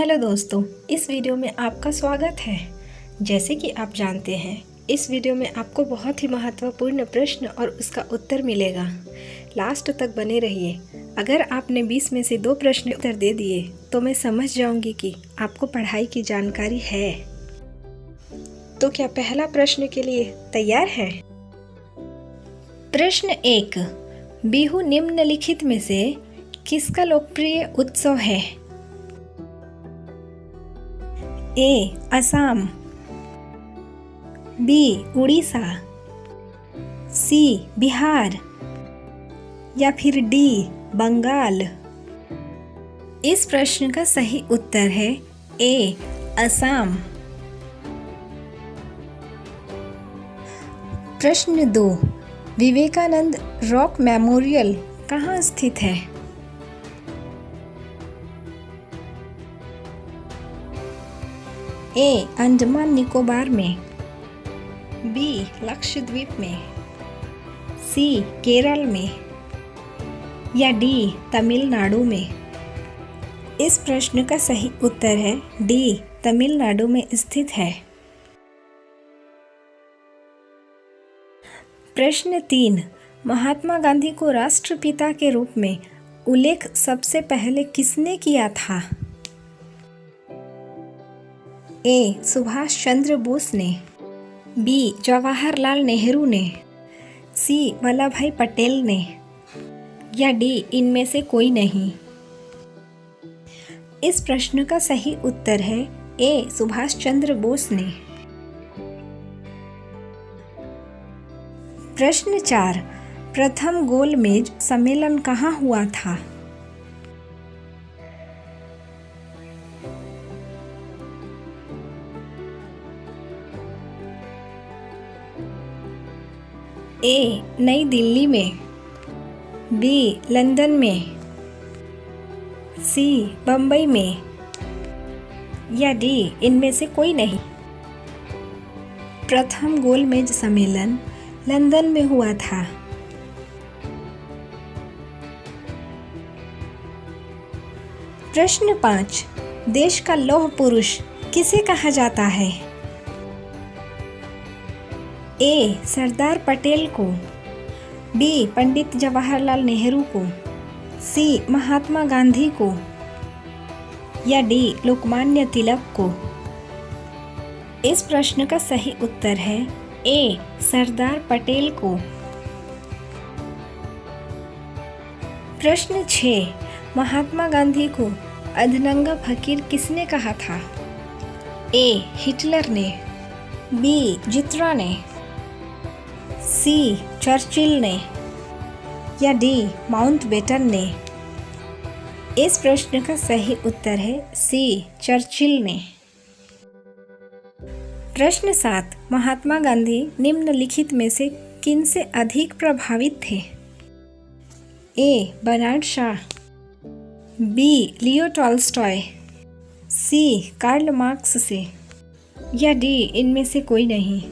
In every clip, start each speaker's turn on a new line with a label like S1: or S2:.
S1: Hello दोस्तों, इस video में आपका स्वागत है। जैसे कि आप जानते हैं, इस वीडियो में आपको बहुत ही महत्वपूर्ण प्रश्न और उसका उत्तर मिलेगा। लास्ट तक बने रहिए। अगर आपने 20 में से 2 प्रश्न उत्तर दे दिए तो मैं समझ जाऊंगी कि आपको पढ़ाई की जानकारी है। तो क्या पहला प्रश्न के लिए तैयार है? प्रश्न 1, बिहू निम्नलिखित में से किसका लोकप्रिय उत्सव है? ए. असम, बी. उड़ीसा, सी. बिहार या फिर डी. बंगाल। इस प्रश्न का सही उत्तर है ए. असम। प्रश्न 2, विवेकानंद रॉक मेमोरियल कहाँ स्थित है? ए. अंडमान निकोबार में, बी. लक्षद्वीप में, सी. केरल में या डी. तमिलनाडु में। इस प्रश्न का सही उत्तर है डी. तमिलनाडु में स्थित है। प्रश्न 3, महात्मा गांधी को राष्ट्रपिता के रूप में उल्लेख सबसे पहले किसने किया था? ए. सुभाष चंद्र बोस ने, बी. जवाहरलाल नेहरू ने, सी. वल्लभ भाई पटेल ने या डी. इनमें से कोई नहीं। इस प्रश्न का सही उत्तर है ए. सुभाष चंद्र बोस ने। प्रश्न 4, प्रथम गोलमेज सम्मेलन कहाँ हुआ था? ए. नई दिल्ली में, बी. लंदन में, सी. बम्बई में या डी. इनमें से कोई नहीं। प्रथम गोलमेज सम्मेलन लंदन में हुआ था। प्रश्न 5, देश का लौह पुरुष किसे कहा जाता है? ए. सरदार पटेल को, बी. पंडित जवाहरलाल नेहरू को, सी. महात्मा गांधी को या डी. लोकमान्य तिलक को। इस प्रश्न का सही उत्तर है ए. सरदार पटेल को। प्रश्न 6, महात्मा गांधी को अधनंगा फकीर किसने कहा था? ए. हिटलर ने, बी. जित्रा ने, सी. चर्चिल ने या डी. माउंटबेटन ने। इस प्रश्न का सही उत्तर है सी. चर्चिल ने। प्रश्न 7, महात्मा गांधी निम्नलिखित में से किन से अधिक प्रभावित थे? A. Bernard Shaw, B. Leo Tolstoy, C. Karl Marx से या डी. इनमें से कोई नहीं।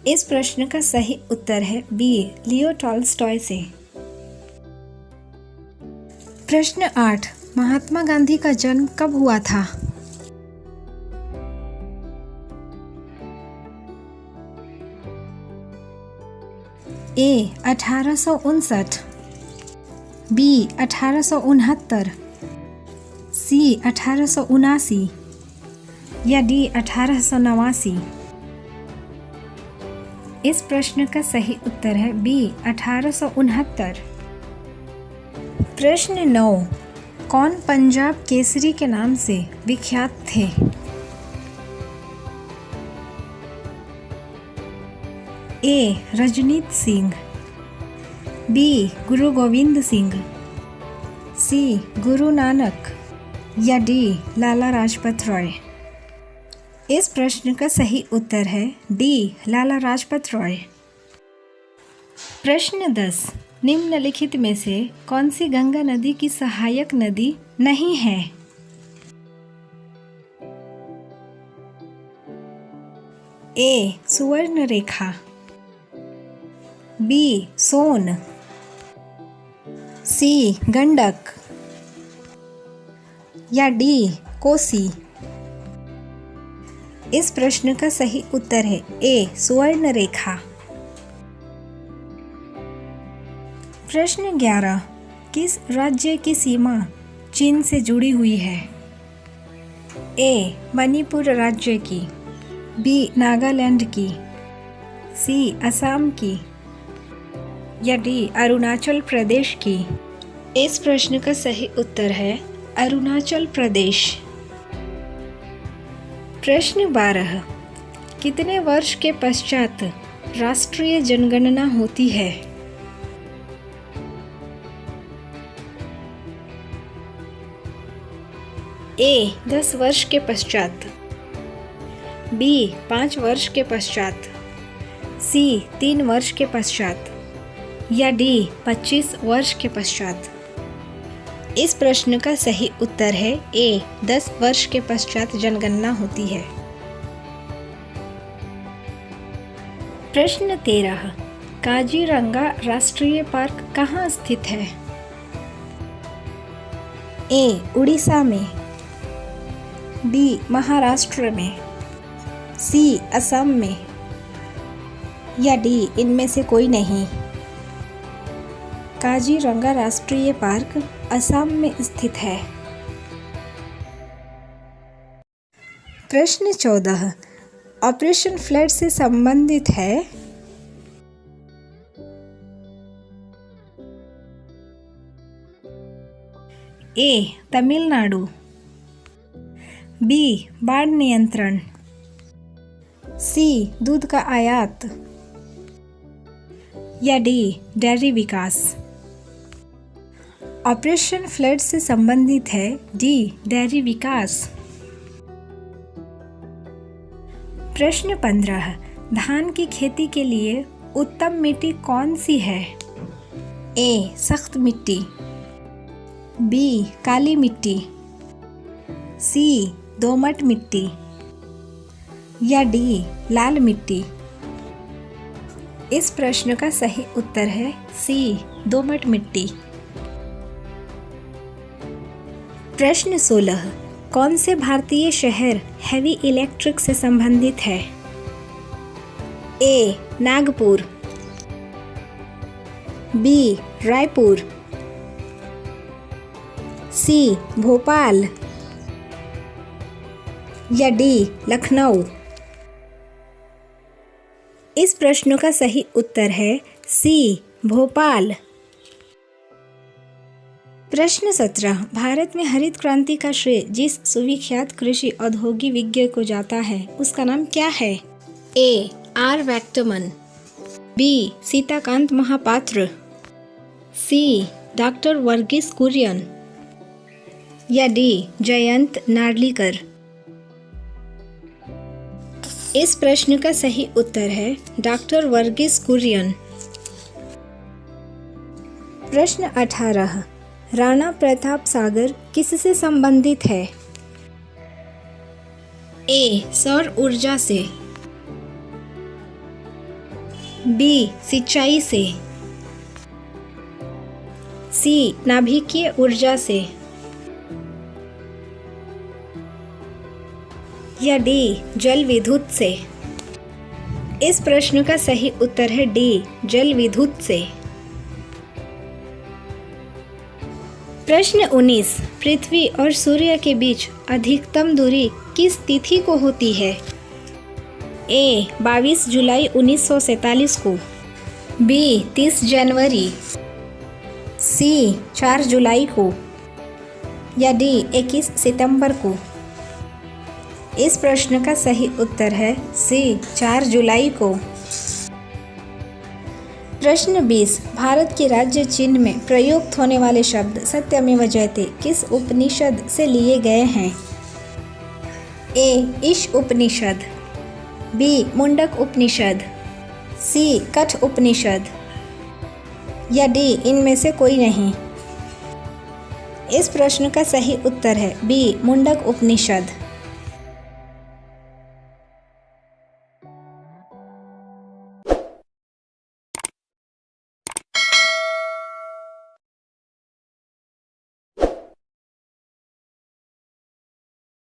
S1: इस प्रश्न का सही उत्तर है बी. लियो टॉल्स्टॉय से। प्रश्न 8, महात्मा गांधी का जन्म कब हुआ था? ए. 1859, बी. 1869, सी. 1879 या डी. 1889। इस प्रश्न का सही उत्तर है बी. 1869। प्रश्न 9, कौन पंजाब केसरी के नाम से विख्यात थे? ए. रजनीत सिंह, बी. गुरु गोविंद सिंह, सी. गुरु नानक या डी. लाला लाजपत राय। इस प्रश्न का सही उत्तर है डी. लाला लाजपत राय। प्रश्न 10, निम्नलिखित में से कौन सी गंगा नदी की सहायक नदी नहीं है? ए. सुवर्ण रेखा, बी. सोन, सी. गंडक या डी कोसी? इस प्रश्न का सही उत्तर है ए सुवर्ण रेखा। प्रश्न 11, किस राज्य की सीमा चीन से जुड़ी हुई है? ए मणिपुर राज्य की, बी नागालैंड की, सी असम की, या डी अरुणाचल प्रदेश की? इस प्रश्न का सही उत्तर है अरुणाचल प्रदेश। प्रश्न 12, कितने वर्ष के पश्चात राष्ट्रीय जनगणना होती है? ए 10 वर्ष के पश्चात, बी 5 वर्ष के पश्चात, सी 3 वर्ष के पश्चात, या डी 25 वर्ष के पश्चात? इस प्रश्न का सही उत्तर है ए 10 वर्ष के पश्चात जनगणना होती है। प्रश्न 13, काजीरंगा राष्ट्रीय पार्क कहाँ स्थित है? ए उड़ीसा में, बी महाराष्ट्र में, सी असम में, या डी इनमें से कोई नहीं? काजीरंगा राष्ट्रीय पार्क असम में स्थित है। प्रश्न 14, ऑपरेशन फ्लड से संबंधित है? ए तमिलनाडु, बी बाढ़ नियंत्रण, सी दूध का आयात, या डी डेयरी विकास? ऑपरेशन फ्लड से संबंधित है डी डेयरी विकास। प्रश्न 15, धान की खेती के लिए उत्तम मिट्टी कौन सी है? ए सख्त मिट्टी, बी काली मिट्टी, सी दोमट मिट्टी, या डी लाल मिट्टी? इस प्रश्न का सही उत्तर है सी दोमट मिट्टी। प्रश्न 16, कौन से भारतीय शहर हेवी इलेक्ट्रिक से संबंधित है? ए नागपुर, बी रायपुर, सी भोपाल, या डी लखनऊ? इस प्रश्न का सही उत्तर है सी भोपाल। प्रश्न 17, भारत में हरित क्रांति का श्रेय जिस सुविख्यात कृषि औद्योगिक विज्ञ को जाता है उसका नाम क्या है? ए आर वैक्टमन, B Sitakant Mahapatra, C doctor Verghese Kurien, या डी जयंत नार्लिकर? इस प्रश्न का सही उत्तर है डॉक्टर वर्गीस कुरियन। प्रश्न 18, राणा प्रताप सागर किससे संबंधित है? ए सौर ऊर्जा से, बी सिंचाई से, सी नाभिकीय ऊर्जा से, या डी जल विद्युत से? इस प्रश्न का सही उत्तर है डी जल विद्युत से। प्रश्न 19, पृथ्वी और सूर्य के बीच अधिकतम दूरी किस तिथि को होती है? ए 22 जुलाई 1947 को, बी 30 जनवरी, सी 4 जुलाई को, या डी 21 सितंबर को? इस प्रश्न का सही उत्तर है सी 4 जुलाई को। प्रश्न 20, भारत के राज्य चिन्ह में प्रयुक्त होने वाले शब्द सत्यमेव जयते किस उपनिषद से लिए गए हैं? ए ईश उपनिषद, बी मुंडक उपनिषद, सी कठ उपनिषद, या डी इनमें से कोई नहीं? इस प्रश्न का सही उत्तर है बी मुंडक उपनिषद।